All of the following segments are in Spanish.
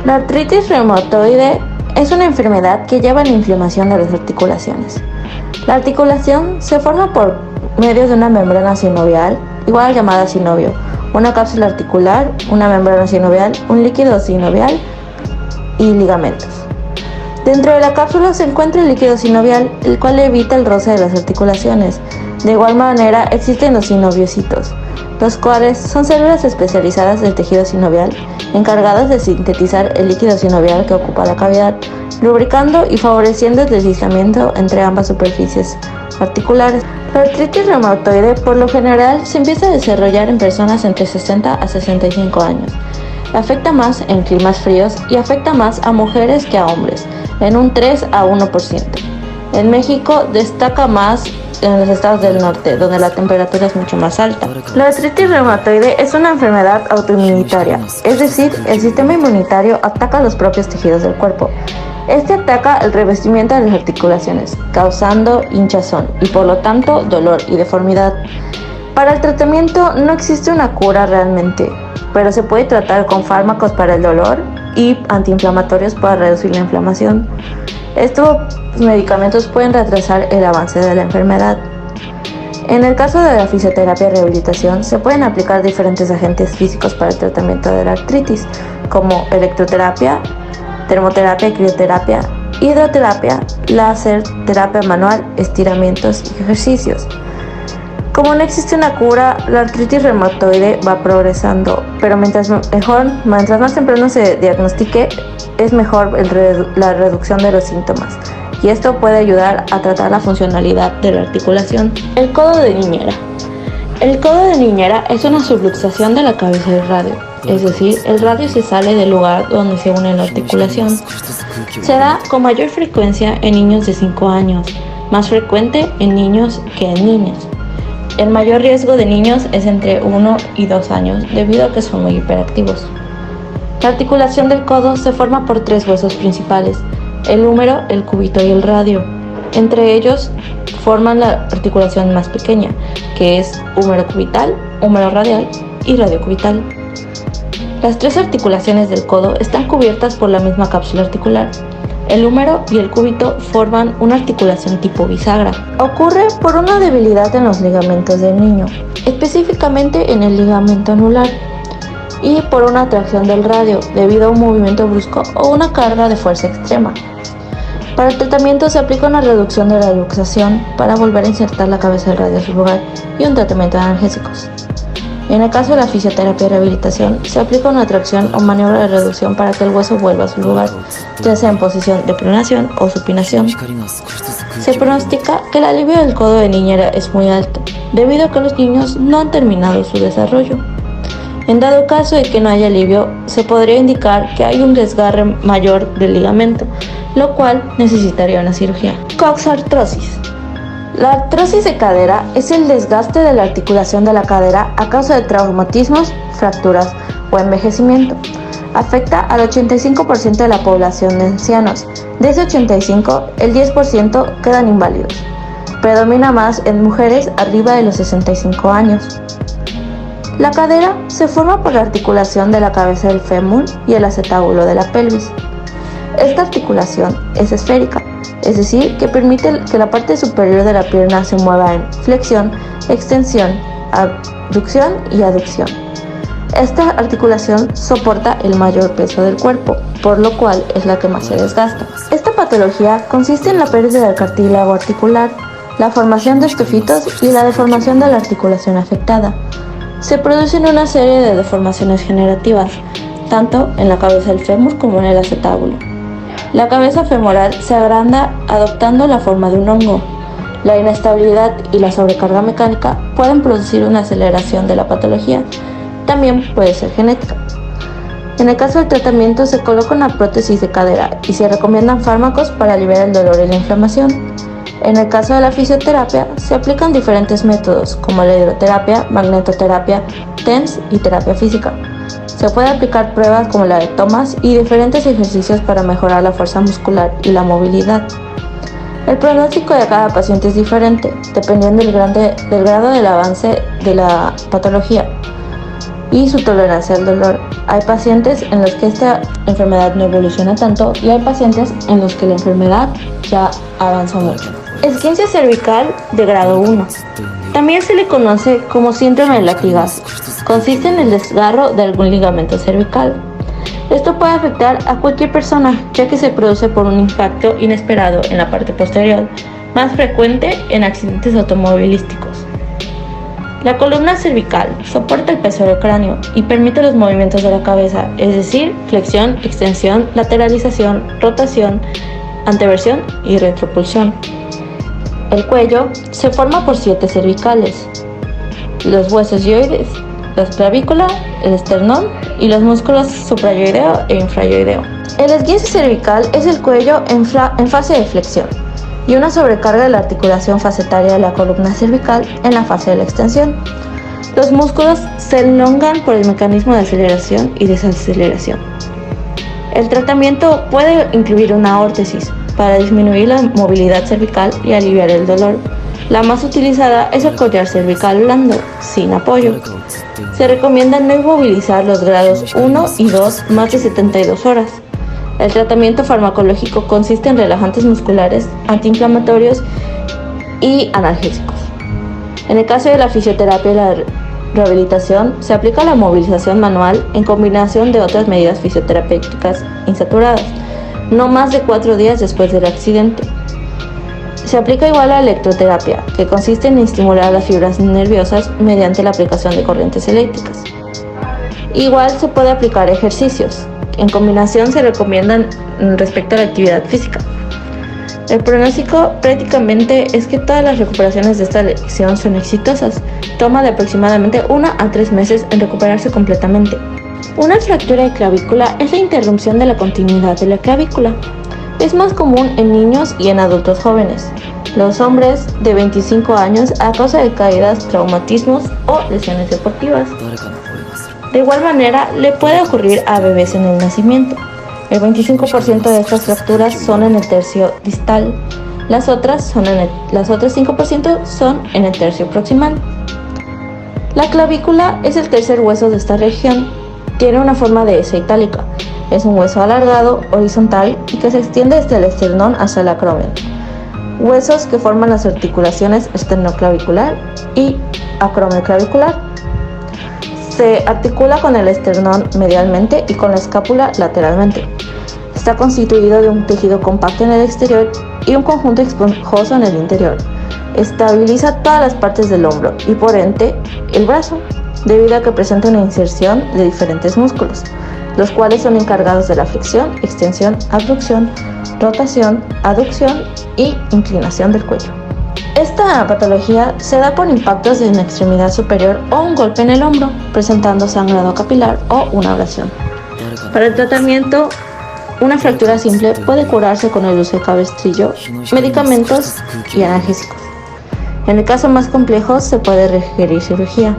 La artritis reumatoide es una enfermedad que lleva a la inflamación de las articulaciones. La articulación se forma por medio de una membrana sinovial, igual llamada sinovio, una cápsula articular, una membrana sinovial, un líquido sinovial y ligamentos. Dentro de la cápsula se encuentra el líquido sinovial, el cual evita el roce de las articulaciones. De igual manera existen los sinoviocitos, los cuales son células especializadas del tejido sinovial, encargadas de sintetizar el líquido sinovial que ocupa la cavidad, lubricando y favoreciendo el deslizamiento entre ambas superficies articulares. La artritis reumatoide por lo general se empieza a desarrollar en personas entre 60 a 65 años. Afecta más en climas fríos y afecta más a mujeres que a hombres, en un 3 a 1%. En México destaca más en los estados del norte, donde la temperatura es mucho más alta. La artritis reumatoide es una enfermedad autoinmunitaria, es decir, el sistema inmunitario ataca los propios tejidos del cuerpo. Este ataca el revestimiento de las articulaciones, causando hinchazón y por lo tanto dolor y deformidad. Para el tratamiento no existe una cura realmente, pero se puede tratar con fármacos para el dolor y antiinflamatorios para reducir la inflamación. Estos medicamentos pueden retrasar el avance de la enfermedad. En el caso de la fisioterapia y rehabilitación, se pueden aplicar diferentes agentes físicos para el tratamiento de la artritis, como electroterapia, termoterapia y crioterapia, hidroterapia, láser, terapia manual, estiramientos y ejercicios. Como no existe una cura, la artritis reumatoide va progresando, pero mientras más temprano se diagnostique, es mejor la reducción de los síntomas, y esto puede ayudar a tratar la funcionalidad de la articulación. El codo de niñera. El codo de niñera es una subluxación de la cabeza del radio, es decir, el radio se sale del lugar donde se une la articulación. Se da con mayor frecuencia en niños de 5 años, más frecuente en niños que en niñas. El mayor riesgo de niños es entre 1 y 2 años, debido a que son muy hiperactivos. La articulación del codo se forma por 3 huesos principales: el húmero, el cúbito y el radio. Entre ellos forman la articulación más pequeña, que es húmero cubital, húmero radial y radio cubital. Las 3 articulaciones del codo están cubiertas por la misma cápsula articular. El húmero y el cúbito forman una articulación tipo bisagra. Ocurre por una debilidad en los ligamentos del niño, específicamente en el ligamento anular, y por una atracción del radio debido a un movimiento brusco o una carga de fuerza extrema. Para el tratamiento se aplica una reducción de la luxación para volver a insertar la cabeza del radio a su lugar y un tratamiento de analgésicos. En el caso de la fisioterapia y rehabilitación, se aplica una tracción o maniobra de reducción para que el hueso vuelva a su lugar, ya sea en posición de pronación o supinación. Se pronostica que el alivio del codo de niñera es muy alto, debido a que los niños no han terminado su desarrollo. En dado caso de que no haya alivio, se podría indicar que hay un desgarre mayor del ligamento, lo cual necesitaría una cirugía. Coxartrosis. La artrosis de cadera es el desgaste de la articulación de la cadera a causa de traumatismos, fracturas o envejecimiento. Afecta al 85% de la población de ancianos. De ese 85%, el 10% quedan inválidos. Predomina más en mujeres arriba de los 65 años. La cadera se forma por la articulación de la cabeza del fémur y el acetábulo de la pelvis. Esta articulación es esférica, es decir, que permite que la parte superior de la pierna se mueva en flexión, extensión, abducción y aducción. Esta articulación soporta el mayor peso del cuerpo, por lo cual es la que más se desgasta. Esta patología consiste en la pérdida del cartílago articular, la formación de estofitos y la deformación de la articulación afectada. Se producen una serie de deformaciones generativas, tanto en la cabeza del fémur como en el acetábulo. La cabeza femoral se agranda adoptando la forma de un hongo. La inestabilidad y la sobrecarga mecánica pueden producir una aceleración de la patología. También puede ser genética. En el caso del tratamiento se coloca una prótesis de cadera y se recomiendan fármacos para aliviar el dolor y la inflamación. En el caso de la fisioterapia se aplican diferentes métodos como la hidroterapia, magnetoterapia, TENS y terapia física. Se puede aplicar pruebas como la de tomas y diferentes ejercicios para mejorar la fuerza muscular y la movilidad. El pronóstico de cada paciente es diferente, dependiendo del grado del avance de la patología y su tolerancia al dolor. Hay pacientes en los que esta enfermedad no evoluciona tanto y hay pacientes en los que la enfermedad ya avanza mucho. Esguince cervical de grado 1. También se le conoce como síndrome de latigazo. Consiste en el desgarro de algún ligamento cervical. Esto puede afectar a cualquier persona, ya que se produce por un impacto inesperado en la parte posterior, más frecuente en accidentes automovilísticos. La columna cervical soporta el peso del cráneo y permite los movimientos de la cabeza, es decir, flexión, extensión, lateralización, rotación, anteversión y retropulsión. El cuello se forma por 7 cervicales, los huesos yoides, la clavícula, el esternón y los músculos suprayoideo e infrayoideo. El esguince cervical es el cuello en fase de flexión y una sobrecarga de la articulación facetaria de la columna cervical en la fase de la extensión. Los músculos se elongan por el mecanismo de aceleración y desaceleración. El tratamiento puede incluir una órtesis para disminuir la movilidad cervical y aliviar el dolor. La más utilizada es el collar cervical blando, sin apoyo. Se recomienda no inmovilizar los grados 1 y 2 más de 72 horas. El tratamiento farmacológico consiste en relajantes musculares, antiinflamatorios y analgésicos. En el caso de la fisioterapia y la rehabilitación, se aplica la movilización manual en combinación de otras medidas fisioterapéuticas insaturadas, no más de 4 días después del accidente. Se aplica igual la electroterapia, que consiste en estimular las fibras nerviosas mediante la aplicación de corrientes eléctricas. Igual se puede aplicar ejercicios. En combinación se recomiendan respecto a la actividad física. El pronóstico prácticamente es que todas las recuperaciones de esta lesión son exitosas. Toma de aproximadamente 1 a 3 meses en recuperarse completamente. Una fractura de clavícula es la interrupción de la continuidad de la clavícula. Es más común en niños y en adultos jóvenes. Los hombres de 25 años a causa de caídas, traumatismos o lesiones deportivas. De igual manera, le puede ocurrir a bebés en el nacimiento. El 25% de estas fracturas son en el tercio distal. Las otras 5% son en el tercio proximal. La clavícula es el tercer hueso de esta región. Tiene una forma de S itálica. Es un hueso alargado, horizontal y que se extiende desde el esternón hasta el acromion. Huesos que forman las articulaciones esternoclavicular y acromioclavicular. Se articula con el esternón medialmente y con la escápula lateralmente. Está constituido de un tejido compacto en el exterior y un conjunto esponjoso en el interior. Estabiliza todas las partes del hombro y por ende el brazo, debido a que presenta una inserción de diferentes músculos, los cuales son encargados de la flexión, extensión, abducción, rotación, aducción y inclinación del cuello. Esta patología se da por impactos en la extremidad superior o un golpe en el hombro, presentando sangrado capilar o una abrasión. Para el tratamiento, una fractura simple puede curarse con el uso de cabestrillo, medicamentos y analgésicos. En el caso más complejo, se puede requerir cirugía.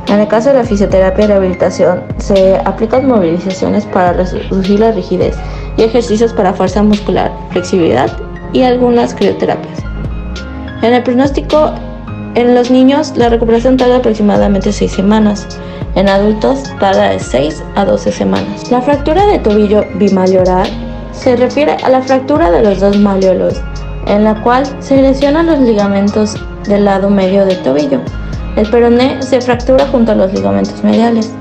En el caso de la fisioterapia y rehabilitación, se aplican movilizaciones para reducir la rigidez y ejercicios para fuerza muscular, flexibilidad y algunas crioterapias. En el pronóstico, en los niños, la recuperación tarda aproximadamente 6 semanas. En adultos, tarda de 6 a 12 semanas. La fractura de tobillo bimalleolar se refiere a la fractura de los 2 malleolos, en la cual se lesionan los ligamentos del lado medio del tobillo. El peroné se fractura junto a los ligamentos mediales.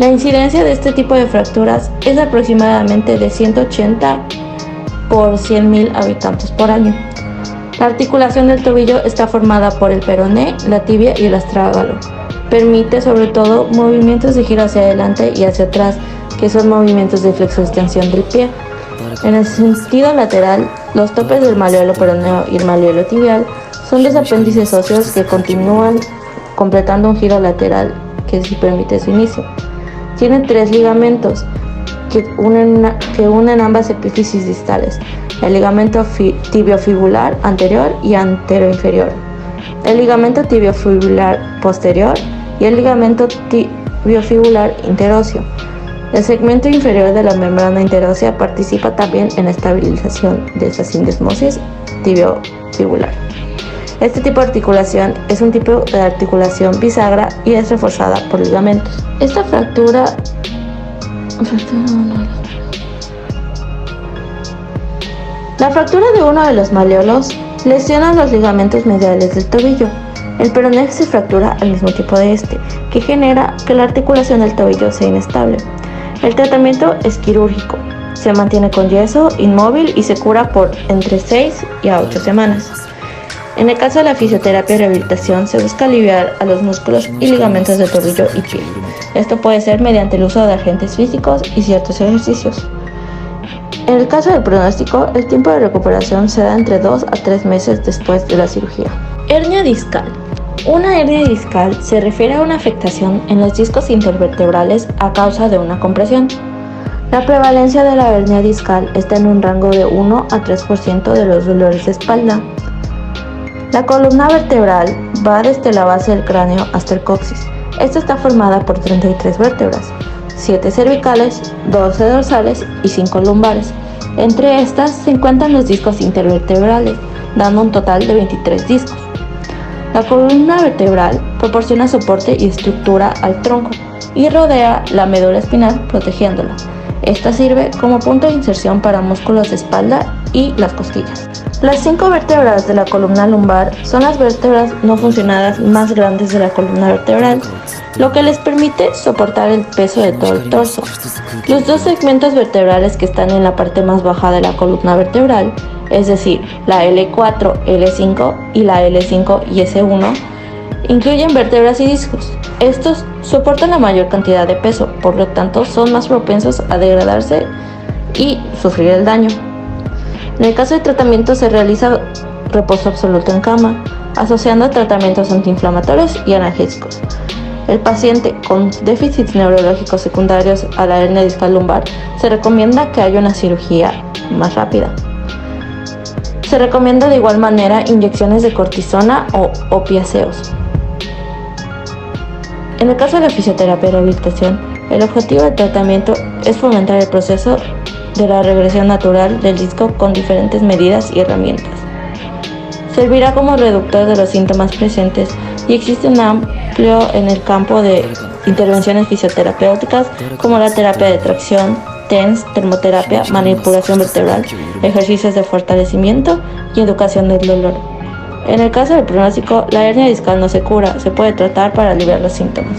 La incidencia de este tipo de fracturas es aproximadamente de 180 por 100.000 habitantes por año. La articulación del tobillo está formada por el peroné, la tibia y el astrágalo. Permite sobre todo movimientos de giro hacia adelante y hacia atrás, que son movimientos de flexo-extensión del pie. En el sentido lateral, los topes del malleolo peroneo y el malleolo tibial son dos apéndices óseos que continúan completando un giro lateral que sí permite su inicio. Tiene 3 ligamentos que unen ambas epífisis distales: el ligamento tibiofibular anterior y anteroinferior, el ligamento tibiofibular posterior y el ligamento tibiofibular interóseo. El segmento inferior de la membrana interósea participa también en la estabilización de esta sindesmosis tibiofibular. Este tipo de articulación es un tipo de articulación bisagra y es reforzada por ligamentos. Esta fractura La fractura de uno de los malleolos lesiona los ligamentos mediales del tobillo. El peroné se fractura al mismo tiempo de este, que genera que la articulación del tobillo sea inestable. El tratamiento es quirúrgico. Se mantiene con yeso, inmóvil y se cura por entre 6 y 8 semanas. En el caso de la fisioterapia y rehabilitación, se busca aliviar a los músculos y ligamentos de tobillo y pie. Esto puede ser mediante el uso de agentes físicos y ciertos ejercicios. En el caso del pronóstico, el tiempo de recuperación se da entre 2 a 3 meses después de la cirugía. Hernia discal. Una hernia discal se refiere a una afectación en los discos intervertebrales a causa de una compresión. La prevalencia de la hernia discal está en un rango de 1 a 3% de los dolores de espalda. La columna vertebral va desde la base del cráneo hasta el coxis. Esta está formada por 33 vértebras, 7 cervicales, 12 dorsales y 5 lumbares. Entre estas se encuentran los discos intervertebrales, dando un total de 23 discos. La columna vertebral proporciona soporte y estructura al tronco y rodea la médula espinal protegiéndola. Esta sirve como punto de inserción para músculos de espalda y las costillas. Las 5 vértebras de la columna lumbar son las vértebras no funcionadas más grandes de la columna vertebral, lo que les permite soportar el peso de todo el torso. Los 2 segmentos vertebrales que están en la parte más baja de la columna vertebral, es decir, la L4, L5 y la L5 y S1, incluyen vértebras y discos. Estos soportan la mayor cantidad de peso, por lo tanto son más propensos a degradarse y sufrir el daño. En el caso de tratamiento se realiza reposo absoluto en cama, asociando tratamientos antiinflamatorios y analgésicos. El paciente con déficits neurológicos secundarios a la hernia discal lumbar se recomienda que haya una cirugía más rápida. Se recomienda de igual manera inyecciones de cortisona o opiáceos. En el caso de la fisioterapia y rehabilitación, el objetivo del tratamiento es fomentar el proceso de la regresión natural del disco con diferentes medidas y herramientas. Servirá como reductor de los síntomas presentes y existe un amplio en el campo de intervenciones fisioterapéuticas como la terapia de tracción, TENS, termoterapia, manipulación vertebral, ejercicios de fortalecimiento y educación del dolor. En el caso del pronóstico, la hernia discal no se cura, se puede tratar para aliviar los síntomas.